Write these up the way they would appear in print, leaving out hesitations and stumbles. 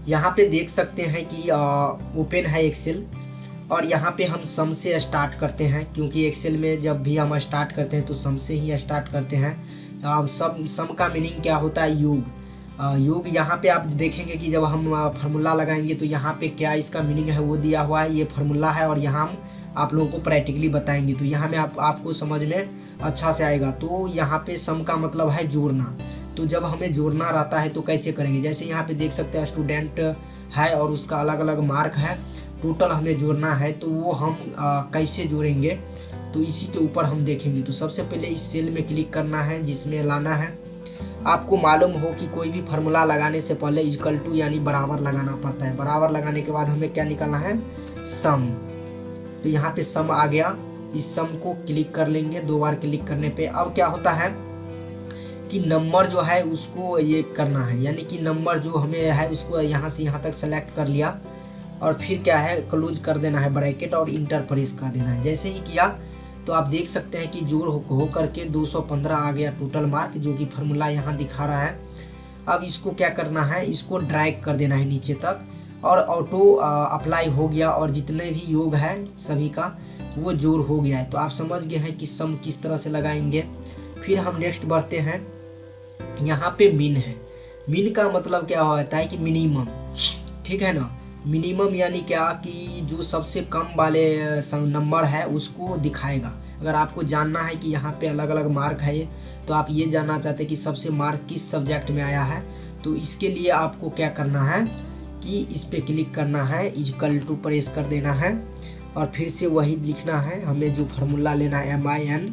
यहाँ पे देख सकते हैं कि ओपन है एक्सेल, और यहाँ पे हम सम से स्टार्ट करते हैं, क्योंकि एक्सेल में जब भी हम स्टार्ट करते हैं तो सम से ही स्टार्ट करते हैं। अब सम का मीनिंग क्या होता है? योग। योग यहाँ पे आप देखेंगे कि जब हम फार्मूला लगाएंगे तो यहाँ पे क्या इसका मीनिंग है वो दिया हुआ है, ये फार्मूला है, और यहाँ हम आप लोगों को प्रैक्टिकली बताएंगे तो यहाँ में आपको समझ में अच्छा से आएगा। तो यहाँ पे सम का मतलब है जोड़ना। तो जब हमें जोड़ना रहता है तो कैसे करेंगे? जैसे यहाँ पे देख सकते हैं स्टूडेंट है और उसका अलग अलग मार्क है, टोटल हमें जोड़ना है, तो वो हम कैसे जोड़ेंगे तो इसी के ऊपर हम देखेंगे। तो सबसे पहले इस सेल में क्लिक करना है जिसमें लाना है। आपको मालूम हो कि कोई भी फार्मूला लगाने से पहले इक्वल टू यानी बराबर लगाना पड़ता है। बराबर लगाने के बाद हमें क्या निकालना है? सम। तो यहाँ पे सम आ गया, इस सम को क्लिक कर लेंगे 2 बार क्लिक करने पे। अब क्या होता है कि नंबर जो है उसको ये करना है, यानी कि नंबर जो हमें है उसको यहाँ से यहाँ तक सेलेक्ट कर लिया, और फिर क्या है क्लोज कर देना है ब्रैकेट और इंटर प्रेस कर देना है। जैसे ही किया तो आप देख सकते हैं कि जोड़ हो करके 215 आ गया टोटल मार्क, जो कि फार्मूला यहाँ दिखा रहा है। अब इसको क्या करना है? इसको ड्रैग कर देना है नीचे तक, और ऑटो अप्लाई हो गया, और जितने भी योग है सभी का वो जोड़ हो गया है। तो आप समझ गए हैं कि सम किस तरह से लगाएंगे। फिर हम नेक्स्ट बढ़ते हैं। यहाँ पे मिन है। मिन का मतलब क्या होता है कि मिनिमम, ठीक है ना। मिनिमम यानी क्या कि जो सबसे कम वाले नंबर है उसको दिखाएगा। अगर आपको जानना है कि यहाँ पे अलग अलग मार्क है, तो आप ये जानना चाहते हैं कि सबसे मार्क किस सब्जेक्ट में आया है, तो इसके लिए आपको क्या करना है कि इस पे क्लिक करना है, इक्वल टू प्रेस कर देना है, और फिर से वही लिखना है। हमें जो फार्मूला लेना है MIN,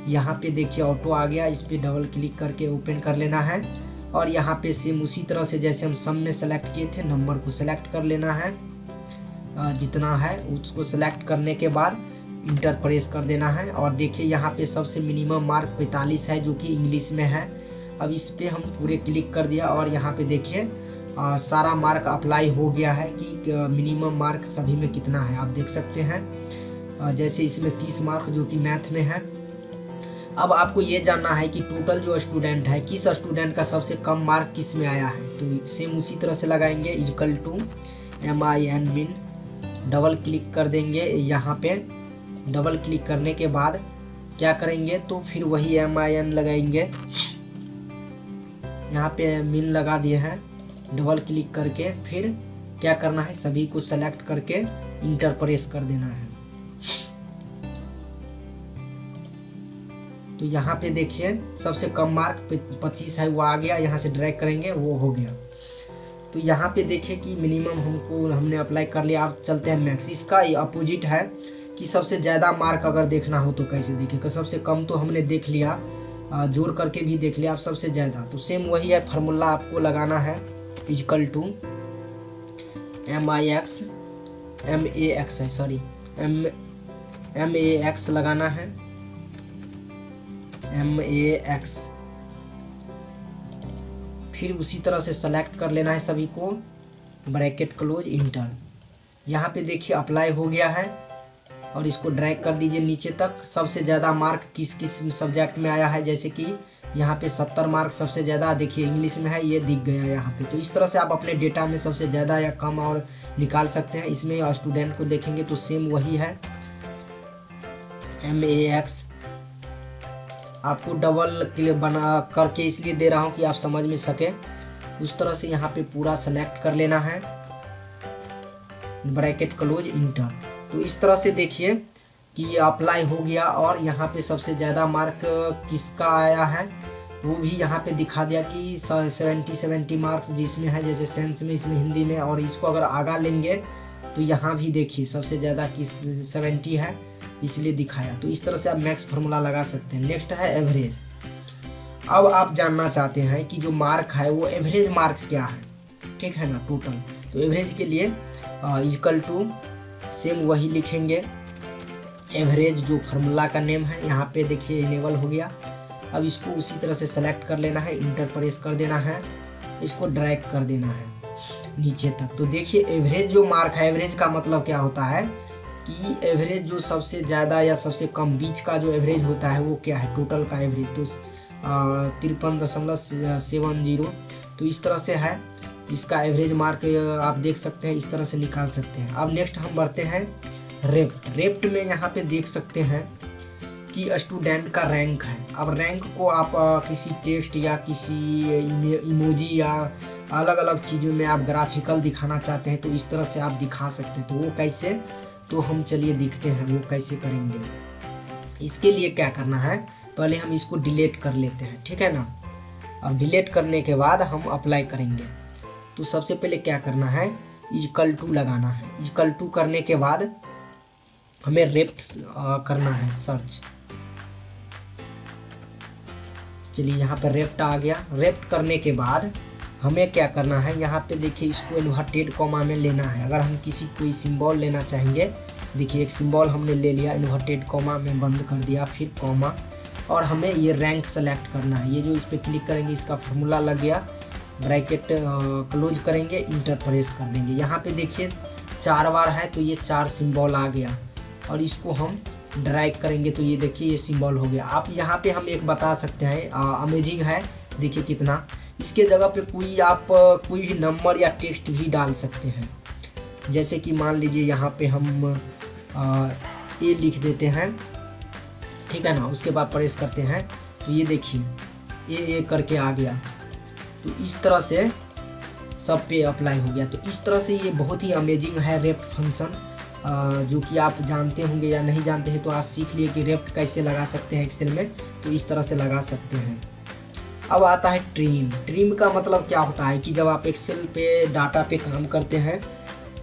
यहाँ पे देखिए ऑटो आ गया, इस पे डबल क्लिक करके ओपन कर लेना है, और यहाँ पे सेम उसी तरह से जैसे हम सम में सेलेक्ट किए थे नंबर को सेलेक्ट कर लेना है, जितना है उसको सेलेक्ट करने के बाद इंटर प्रेस कर देना है। और देखिए यहाँ पे सबसे मिनिमम मार्क 45 है, जो कि इंग्लिश में है। अब इस पे हम पूरे क्लिक कर दिया, और यहाँ पे देखिए सारा मार्क अप्लाई हो गया है कि मिनिमम मार्क सभी में कितना है आप देख सकते हैं। जैसे इसमें 30 मार्क जो कि मैथ में है। अब आपको ये जानना है कि टोटल जो स्टूडेंट है, किस स्टूडेंट का सबसे कम मार्क किस में आया है, तो सेम उसी तरह से लगाएंगे, इक्वल टू MIN मिन, डबल क्लिक कर देंगे। यहाँ पे डबल क्लिक करने के बाद क्या करेंगे तो फिर वही MIN लगाएंगे। यहाँ पे मिन लगा दिए हैं, डबल क्लिक करके फिर क्या करना है, सभी को सेलेक्ट करके इंटर प्रेस कर देना है। तो यहाँ पे देखिए सबसे कम मार्क 25 है, वो आ गया, यहाँ से ड्रैग करेंगे वो हो गया। तो यहाँ पे देखिए कि मिनिमम हमने अप्लाई कर लिया। आप चलते हैं मैक्स। इसका अपोजिट है कि सबसे ज़्यादा मार्क अगर देखना हो तो कैसे देखेगा। सबसे कम तो हमने देख लिया, जोड़ करके भी देख लिया। आप सबसे ज़्यादा तो सेम वही है, फार्मूला आपको लगाना है, इक्वल टू MAX लगाना है, MAX। फिर उसी तरह से सेलेक्ट कर लेना है सभी को, ब्रैकेट क्लोज इंटर। यहाँ पे देखिए अप्लाई हो गया है, और इसको ड्रैग कर दीजिए नीचे तक। सबसे ज़्यादा मार्क किस किस सब्जेक्ट में आया है, जैसे कि यहाँ पे 70 मार्क सबसे ज़्यादा देखिए इंग्लिश में है, ये दिख गया यहाँ पे। तो इस तरह से आप अपने डेटा में सबसे ज़्यादा या कम और निकाल सकते हैं। इसमें स्टूडेंट को देखेंगे तो सेम वही है, MAX। आपको डबल क्लिक बना करके इसलिए दे रहा हूँ कि आप समझ में सके। उस तरह से यहाँ पे पूरा सेलेक्ट कर लेना है, ब्रैकेट क्लोज इंटर। तो इस तरह से देखिए कि अप्लाई हो गया, और यहाँ पे सबसे ज़्यादा मार्क किसका आया है वो भी यहाँ पे दिखा दिया कि 70 मार्क्स जिसमें है, जैसे साइंस में, इसमें हिंदी में। और इसको अगर आगा लेंगे तो यहाँ भी देखिए सबसे ज़्यादा किस 70 है, इसलिए दिखाया। तो इस तरह से आप मैक्स फार्मूला लगा सकते हैं। नेक्स्ट है एवरेज। अब आप जानना चाहते हैं कि जो मार्क है वो एवरेज मार्क क्या है, ठीक है ना, टोटल। तो एवरेज के लिए इक्वल टू सेम वही लिखेंगे, एवरेज जो फार्मूला का नेम है। यहाँ पे देखिए इनेबल हो गया। अब इसको उसी तरह से सेलेक्ट कर लेना है, इंटर प्रेस कर देना है, इसको ड्रैग कर देना है नीचे तक। तो देखिए एवरेज जो मार्क है, एवरेज का मतलब क्या होता है कि एवरेज जो सबसे ज़्यादा या सबसे कम बीच का जो एवरेज होता है वो क्या है, टोटल का एवरेज। तो 53.70। तो इस तरह से है। इसका एवरेज मार्क आप देख सकते हैं, इस तरह से निकाल सकते हैं। अब नेक्स्ट हम बढ़ते हैं रेप्ट में यहाँ पे देख सकते हैं कि स्टूडेंट का रैंक है। अब रैंक को आप किसी टेक्स्ट या किसी इमोजी या अलग अलग चीज़ों में आप ग्राफिकल दिखाना चाहते हैं तो इस तरह से आप दिखा सकते हैं। तो वो कैसे, तो हम चलिए देखते हैं वो कैसे करेंगे। इसके लिए क्या करना है, पहले हम इसको डिलीट कर लेते हैं, ठीक है ना। अब डिलीट करने के बाद हम अप्लाई करेंगे। तो सबसे पहले क्या करना है, इक्वल टू लगाना है। इक्वल टू करने के बाद हमें रेप्ट करना है सर्च। चलिए यहाँ पे रेप्ट आ गया। रेप्ट करने के बाद हमें क्या करना है, यहाँ पे देखिए इसको इन्वर्टेड कॉमा में लेना है। अगर हम किसी कोई सिंबल लेना चाहेंगे, देखिए एक सिंबल हमने ले लिया, इन्वर्टेड कॉमा में बंद कर दिया, फिर कॉमा, और हमें ये रैंक सेलेक्ट करना है। ये जो इस पर क्लिक करेंगे इसका फार्मूला लग गया, ब्रैकेट क्लोज करेंगे, इंटर प्रेस कर देंगे। यहाँ पे देखिए 4 बार है तो ये 4 सिंबल आ गया, और इसको हम ड्रैग करेंगे तो ये देखिए ये सिंबल हो गया। आप यहाँ पे हम एक बता सकते हैं, अमेजिंग है, देखिए कितना। इसके जगह पे कोई भी नंबर या टेक्स्ट भी डाल सकते हैं। जैसे कि मान लीजिए यहाँ पे हम ए लिख देते हैं, ठीक है ना। उसके बाद प्रेस करते हैं तो ये देखिए ए करके आ गया। तो इस तरह से सब पे अप्लाई हो गया। तो इस तरह से ये बहुत ही अमेजिंग है रेप्ट फंक्शन, जो कि आप जानते होंगे या नहीं जानते हैं तो आज सीख लिए कि रेप्ट कैसे लगा सकते हैं एक्सेल में। तो इस तरह से लगा सकते हैं। अब आता है ट्रिम। ट्रिम का मतलब क्या होता है कि जब आप एक्सेल पे डाटा पे काम करते हैं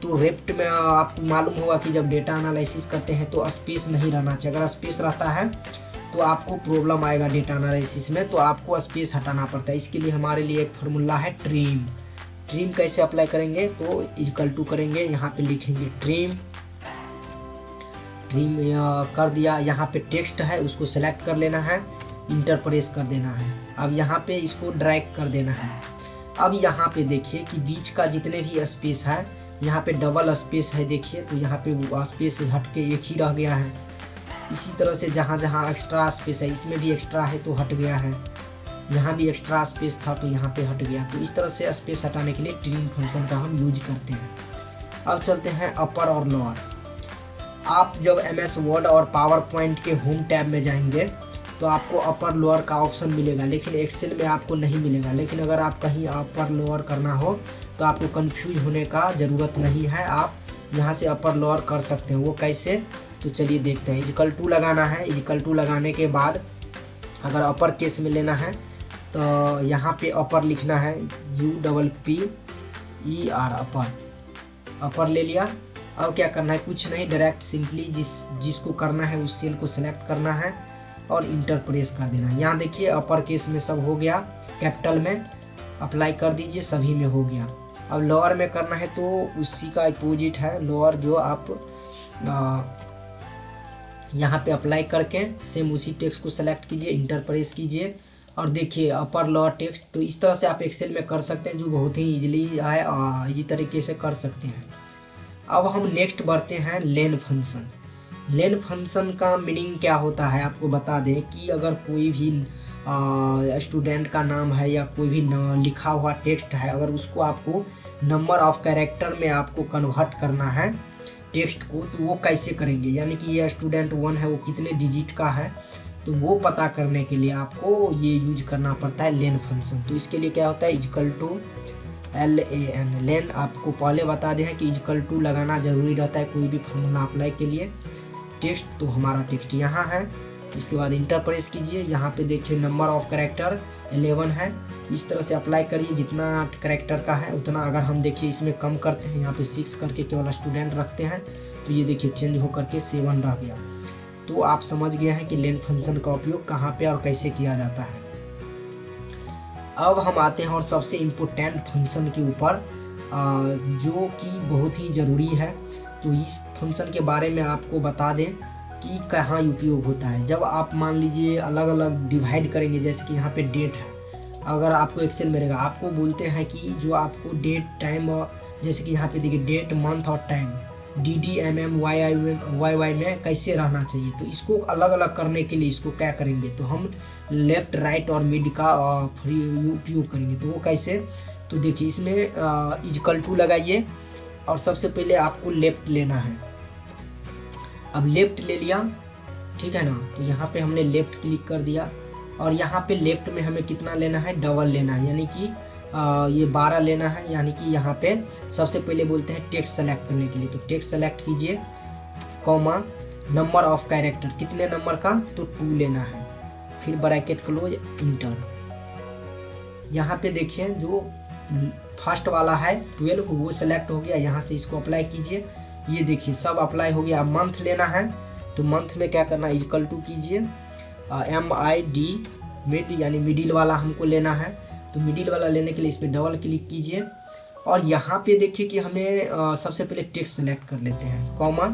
तो रेप्ट में आपको मालूम होगा कि जब डेटा एनालिसिस करते हैं तो स्पेस नहीं रहना चाहिए। अगर स्पेस रहता है तो आपको प्रॉब्लम आएगा डेटा एनालिसिस में, तो आपको स्पेस हटाना पड़ता है। इसके लिए हमारे लिए एक फार्मूला है ट्रिम। ट्रिम कैसे अप्लाई करेंगे, तो इक्वल टू करेंगे, यहाँ पे लिखेंगे ट्रिम कर दिया। यहाँ पे टेक्स्ट है उसको सेलेक्ट कर लेना है, इंटर प्रेस कर देना है। अब यहाँ पे इसको ड्रैग कर देना है। अब यहाँ पे देखिए कि बीच का जितने भी स्पेस है, यहाँ पे डबल स्पेस है देखिए, तो यहाँ पे वो स्पेस हट के एक ही रह गया है। इसी तरह से जहाँ जहाँ एक्स्ट्रा स्पेस है, इसमें भी एक्स्ट्रा है तो हट गया है, यहाँ भी एक्स्ट्रा स्पेस था तो यहाँ पे हट गया। तो इस तरह से स्पेस हटाने के लिए ट्रिम फंक्शन का हम यूज करते हैं। अब चलते हैं अपर और लोअर। आप जब MS वर्ड और पावर पॉइंट के होम टैब में जाएंगे तो आपको अपर लोअर का ऑप्शन मिलेगा, लेकिन एक्सेल में आपको नहीं मिलेगा। लेकिन अगर आप कहीं अपर लोअर करना हो तो आपको कंफ्यूज होने का ज़रूरत नहीं है, आप यहाँ से अपर लोअर कर सकते हैं। वो कैसे, तो चलिए देखते हैं। इक्वल टू लगाना है। इक्वल टू लगाने के बाद अगर अपर केस में लेना है तो यहाँ पे अपर लिखना है, UPPER अपर ले लिया। अब क्या करना है, कुछ नहीं, डायरेक्ट सिंपली जिसको करना है उस सेल को सिलेक्ट करना है और इंटर प्रेस कर देना है। यहाँ देखिए अपर केस में सब हो गया, कैपिटल में अप्लाई कर दीजिए, सभी में हो गया। अब लोअर में करना है तो उसी का अपोजिट है। लोअर जो आप यहाँ पे अप्लाई करके सेम उसी टेक्स्ट को सेलेक्ट कीजिए, इंटर प्रेस कीजिए और देखिए अपर लोअर टेक्स्ट। तो इस तरह से आप एक्सेल में कर सकते हैं, जो बहुत ही ईजिली है, इजी तरीके से कर सकते हैं। अब हम नेक्स्ट बढ़ते हैं लेन फंक्शन। लेन फंक्शन का मीनिंग क्या होता है आपको बता दें कि अगर कोई भी स्टूडेंट का नाम है या कोई भी लिखा हुआ टेक्स्ट है, अगर उसको आपको नंबर ऑफ कैरेक्टर में आपको कन्वर्ट करना है टेक्स्ट को, तो वो कैसे करेंगे। यानी कि ये स्टूडेंट 1 है, वो कितने डिजिट का है, तो वो पता करने के लिए आपको ये यूज करना पड़ता है लेन फंक्शन। तो इसके लिए क्या होता है, इक्वल टू LAN। लेन आपको पहले बता दें कि इक्वल टू लगाना जरूरी रहता है कोई भी फॉर्मूला अप्लाई के लिए। टेक्स्ट, तो हमारा टेक्स्ट यहाँ है। इसके बाद इंटर प्रेस कीजिए, यहाँ पे देखिए नंबर ऑफ कैरेक्टर 11 है। इस तरह से अप्लाई करिए, जितना कैरेक्टर का है उतना। अगर हम देखिए इसमें कम करते हैं, यहाँ पे 6 करके केवल स्टूडेंट रखते हैं, तो ये देखिए चेंज हो करके 7 रह गया। तो आप समझ गए हैं कि लेन फंक्शन का उपयोग कहाँ पे और कैसे किया जाता है। अब हम आते हैं और सबसे इम्पोर्टेंट फंक्शन के ऊपर, जो कि बहुत ही ज़रूरी है। तो इस फंक्शन के बारे में आपको बता दें कि कहाँ उपयोग होता है। जब आप मान लीजिए अलग अलग डिवाइड करेंगे, जैसे कि यहाँ पे डेट है, अगर आपको एक्सेल में रहेगा, आपको बोलते हैं कि जो आपको डेट टाइम, जैसे कि यहाँ पे देखिए डेट मंथ और टाइम DD MM YY में कैसे रहना चाहिए। तो इसको अलग अलग करने के लिए इसको क्या करेंगे, तो हम लेफ्ट राइट और मिड का उपयोग करेंगे। तो वो कैसे, तो देखिए इसमें इक्वल टू लगाइए और सबसे पहले आपको लेफ्ट लेना है। अब लेफ्ट ले लिया, ठीक है ना। तो यहाँ पे हमने लेफ्ट क्लिक कर दिया और यहाँ पे लेफ्ट में हमें कितना लेना है, डबल लेना है, यानी कि ये 12 लेना है। यानी कि यहाँ पे सबसे पहले बोलते हैं टेक्स्ट सेलेक्ट करने के लिए, तो टेक्स्ट सेलेक्ट कीजिए, कॉमा नंबर ऑफ कैरेक्टर, कितने नंबर का, तो 2 लेना है, फिर ब्रैकेट क्लोज, इंटर। यहाँ पे देखिए जो फर्स्ट वाला है 12 वो सेलेक्ट हो गया, यहाँ से इसको अप्लाई कीजिए। ये देखिए सब अप्लाई हो गया। अब मंथ लेना है, तो मंथ में क्या करना है, इक्वल टू कीजिए MID मिड, यानी मिडिल वाला हमको लेना है। तो मिडिल वाला लेने के लिए इस पर डबल क्लिक कीजिए और यहाँ पे देखिए कि हमें सबसे पहले टेक्स्ट सेलेक्ट कर लेते हैं, कॉमा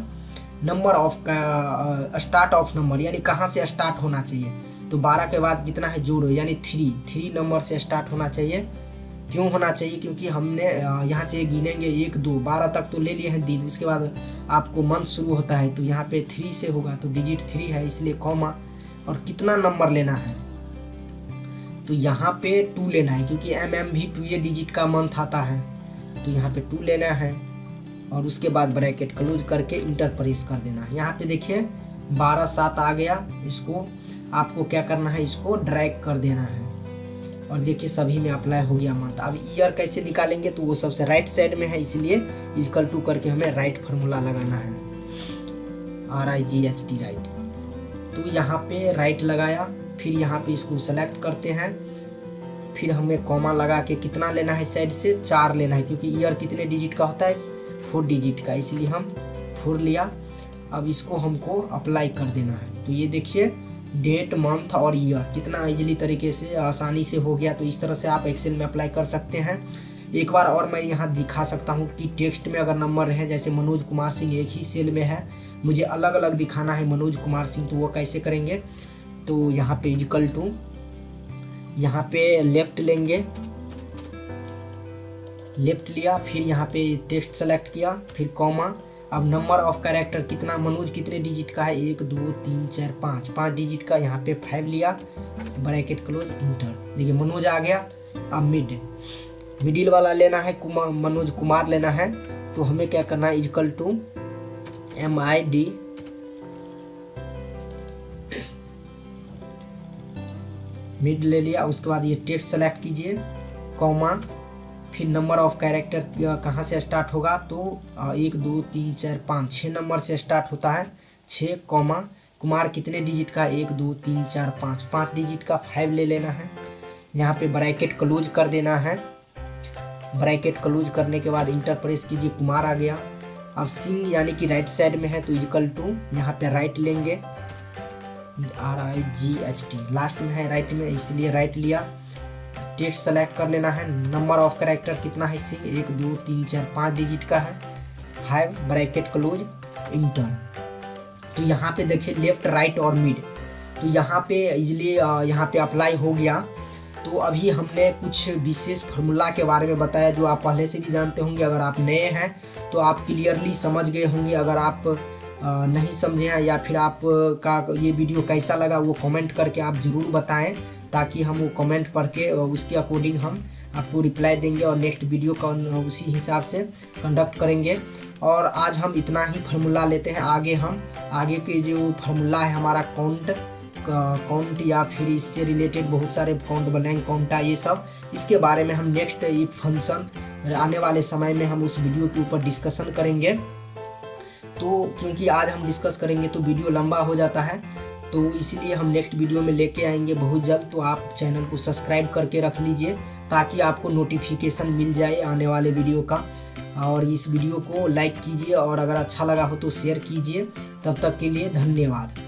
नंबर ऑफ का स्टार्ट ऑफ नंबर, यानी कहाँ से स्टार्ट होना चाहिए। तो 12 के बाद कितना है, जोड़ो, यानी 3 नंबर से स्टार्ट होना चाहिए। क्यों होना चाहिए, क्योंकि हमने यहाँ से गिनेंगे 1 2 12 तक तो ले लिए हैं दिन, उसके बाद आपको मंथ शुरू होता है, तो यहाँ पे 3 से होगा, तो डिजिट 3 है, इसलिए कॉमा और कितना नंबर लेना है, तो यहाँ पे 2 लेना है, क्योंकि MM भी 2 डिजिट का मंथ आता है, तो यहाँ पे 2 लेना है और उसके बाद ब्रैकेट क्लोज करके इंटर प्रेस कर देना है। यहाँ पे देखिए 12/7 आ गया। इसको आपको क्या करना है, इसको ड्रैग कर देना है और देखिए सभी में अप्लाई हो गया मंथ। अब ईयर कैसे निकालेंगे, तो वो सबसे राइट साइड में है, इसलिए इक्वल टू करके हमें राइट फार्मूला लगाना है, RIGHT राइट। तो यहाँ पे राइट लगाया, फिर यहाँ पे इसको सेलेक्ट करते हैं, फिर हमें कॉमा लगा के कितना लेना है, साइड से 4 लेना है, क्योंकि ईयर कितने डिजिट का होता है, 4 डिजिट का, इसलिए हम 4 लिया। अब इसको हमको अप्लाई कर देना है। तो ये देखिए डेट, मंथ और ईयर कितना इजीली तरीके से आसानी से हो गया। तो इस तरह से आप एक्सेल में अप्लाई कर सकते हैं। एक बार और मैं यहाँ दिखा सकता हूँ कि टेक्स्ट में अगर नंबर रहे, जैसे मनोज कुमार सिंह एक ही सेल में है, मुझे अलग अलग दिखाना है मनोज कुमार सिंह, तो वो कैसे करेंगे, तो यहाँ पे इक्वल टू, यहाँ पे लेफ्ट लेंगे, लेफ्ट लिया, फिर यहाँ पे टेक्स्ट सेलेक्ट किया, फिर कॉमा। अब नंबर ऑफ कैरेक्टर कितना, मनोज कितने डिजिट का है, 1 2 3 4 5 डिजिट का, यहाँ पे 5 लिया, ब्रैकेट क्लोज, इंटर। देखिए मनोज आ गया। अब मिडिल वाला लेना है, मनोज कुमार लेना है, तो हमें क्या करना है, इक्वल टू MID मिड ले लिया। उसके बाद ये टेक्स्ट सेलेक्ट कीजिए, कॉमा, फिर नंबर ऑफ कैरेक्टर कहाँ से स्टार्ट होगा, तो 1 2 3 4 5 6 नंबर से स्टार्ट होता है, 6, कॉमा कुमार कितने डिजिट का, 1 2 3 4 5 डिजिट का, 5 ले लेना है। यहाँ पे ब्रैकेट क्लोज कर देना है। ब्रैकेट क्लोज करने के बाद इंटर प्रेस कीजिए, कुमार आ गया। अब सिंह यानी कि राइट साइड में है, तो इक्वल टू यहाँ पे राइट लेंगे, RIGHT लास्ट में है राइट में, इसलिए राइट लिया। टेक्स्ट सेलेक्ट कर लेना है, नंबर ऑफ कैरेक्टर कितना है, सिंह 1 2 3 4 5 डिजिट का है, 5, ब्रैकेट क्लोज, इंटर। तो यहाँ पे देखिए लेफ्ट, राइट और मिड, तो यहाँ पे इजीली यहाँ पे अप्लाई हो गया। तो अभी हमने कुछ विशेष फार्मूला के बारे में बताया जो आप पहले से भी जानते होंगे। अगर आप नए हैं तो आप क्लियरली समझ गए होंगे। अगर आप नहीं समझे हैं या फिर आप का ये वीडियो कैसा लगा वो कमेंट करके आप ज़रूर बताएं, ताकि हम वो कमेंट पढ़ के उसके अकॉर्डिंग हम आपको रिप्लाई देंगे और नेक्स्ट वीडियो का उसी हिसाब से कंडक्ट करेंगे। और आज हम इतना ही फार्मूला लेते हैं। आगे के जो फार्मूला है हमारा काउंट या फिर इससे रिलेटेड बहुत सारे काउंट, ब्लैंक काउंटा, ये सब इसके बारे में हम नेक्स्ट एक फंक्शन आने वाले समय में हम उस वीडियो के ऊपर डिस्कशन करेंगे। तो क्योंकि आज हम डिस्कस करेंगे तो वीडियो लंबा हो जाता है, तो इसलिए हम नेक्स्ट वीडियो में लेके आएंगे बहुत जल्द। तो आप चैनल को सब्सक्राइब करके रख लीजिए ताकि आपको नोटिफिकेशन मिल जाए आने वाले वीडियो का। और इस वीडियो को लाइक कीजिए और अगर अच्छा लगा हो तो शेयर कीजिए। तब तक के लिए धन्यवाद।